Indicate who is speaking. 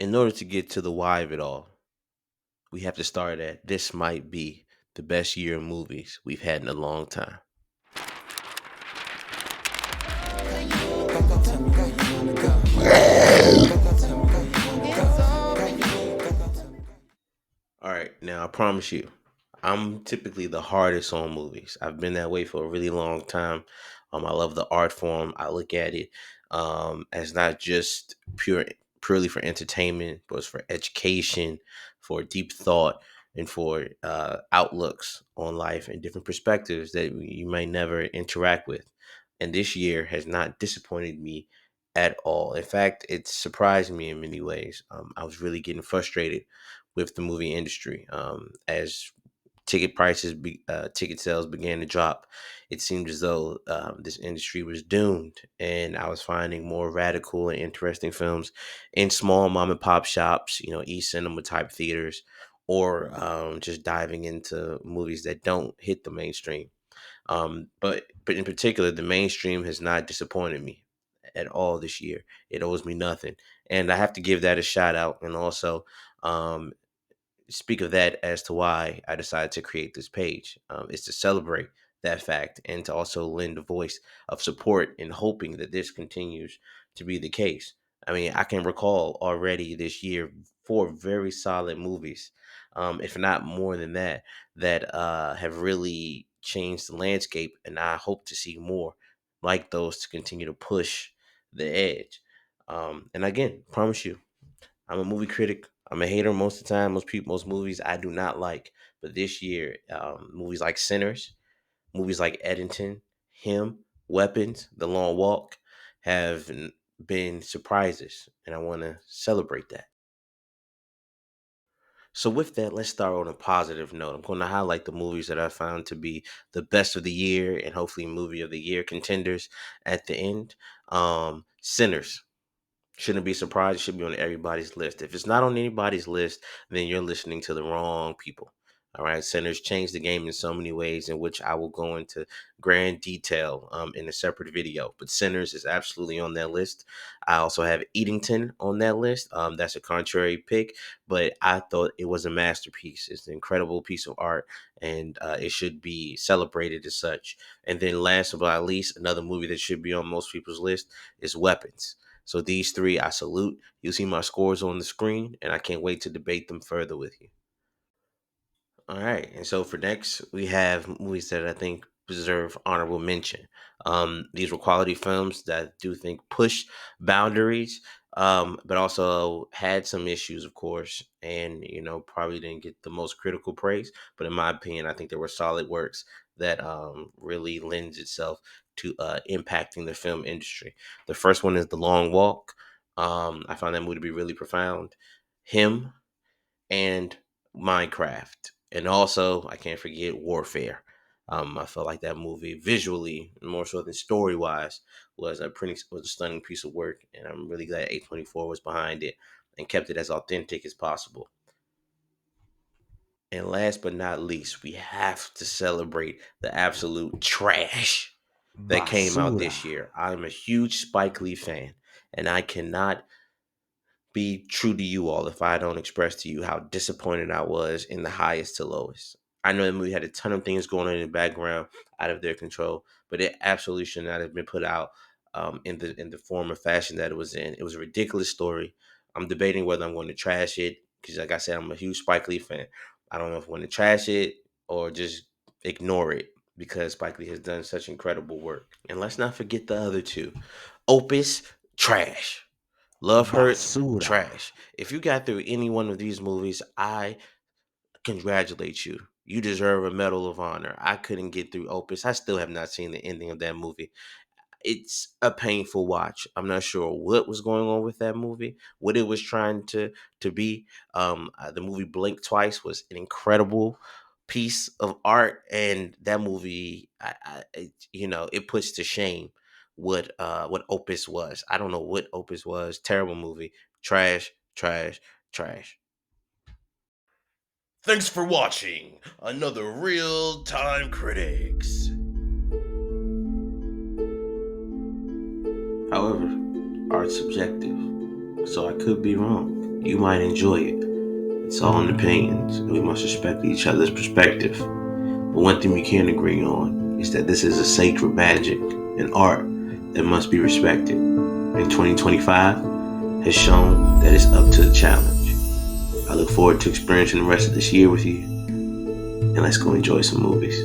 Speaker 1: In order to get to the why of it all, we have to start at this might be the best year of movies we've had in a long time. All right, now I promise you, I'm typically the hardest on movies. I've been that way for a really long time. I love the art form. I look at it as not just purely for entertainment, but it's for education, for deep thought, and for outlooks on life and different perspectives that you may never interact with. And this year has not disappointed me at all. In fact, it surprised me in many ways. I was really getting frustrated with the movie industry. As ticket sales began to drop, it seemed as though this industry was doomed, and I was finding more radical and interesting films in small mom and pop shops, e-cinema type theaters, or just diving into movies that don't hit the mainstream. But in particular, the mainstream has not disappointed me at all this year. It owes me nothing, and I have to give that a shout out, and also um, speak of that as to why I decided to create this page. Is to celebrate that fact and to also lend a voice of support and hoping that this continues to be the case. I mean, I can recall already this year four very solid movies, if not more than that, that have really changed the landscape, and I hope to see more like those to continue to push the edge. And again, promise you, I'm a movie critic. I'm a hater most of the time. Most movies I do not like. But this year, movies like Sinners, movies like Eddington, Him, Weapons, The Long Walk have been surprises, and I want to celebrate that. So with that, let's start on a positive note. I'm going to highlight the movies that I found to be the best of the year and hopefully movie of the year contenders at the end. Sinners. Shouldn't be surprised. It should be on everybody's list. If it's not on anybody's list, then you're listening to the wrong people. All right. Centers change the game in so many ways, in which I will go into grand detail in a separate video. But Centers is absolutely on that list. I also have Eatington on that list. That's a contrary pick, but I thought it was a masterpiece. It's an incredible piece of art, and it should be celebrated as such. And then, last but not least, another movie that should be on most people's list is Weapons. So these three I salute. You'll see my scores on the screen, and I can't wait to debate them further with you. All right, and so for next, we have movies that I think deserve honorable mention. These were quality films that I do think push boundaries, but also had some issues, of course, and probably didn't get the most critical praise. But in my opinion, I think there were solid works that really lends itself to impacting the film industry. The first one is The Long Walk. I found that movie to be really profound. Him and Minecraft. And also, I can't forget Warfare. I felt like that movie visually, more so than story wise, was a stunning piece of work, and I'm really glad A24 was behind it and kept it as authentic as possible. And last but not least, we have to celebrate the absolute trash that came out
Speaker 2: Basura.
Speaker 1: this year. I'm a huge Spike Lee fan, and I cannot be true to you all if I don't express to you how disappointed I was in the highest to lowest. I know the movie had a ton of things going on in the background out of their control, but it absolutely should not have been put out in the form or fashion that it was in. It was a ridiculous story. I'm debating whether I'm going to trash it because, like I said, I'm a huge Spike Lee fan. I don't know if I'm going to trash it or just ignore it because Spike Lee has done such incredible work. And let's not forget the other two. Opus, trash. Love Hurts,
Speaker 2: Basura.
Speaker 1: trash. If you got through any one of these movies, I congratulate you. You deserve a Medal of Honor. I couldn't get through Opus. I still have not seen the ending of that movie. It's a painful watch. I'm not sure what was going on with that movie, what it was trying to be. The movie Blink Twice was an incredible piece of art, and that movie, it puts to shame what Opus was. I don't know what Opus was. Terrible movie. Trash, trash, trash. Thanks for watching another Real Time Critics. However, art's subjective, so I could be wrong. You might enjoy it. It's all in opinions, and we must respect each other's perspective. But one thing we can agree on is that this is a sacred magic and art that must be respected. And 2025 has shown that it's up to the challenge. I look forward to experiencing the rest of this year with you, and let's go enjoy some movies.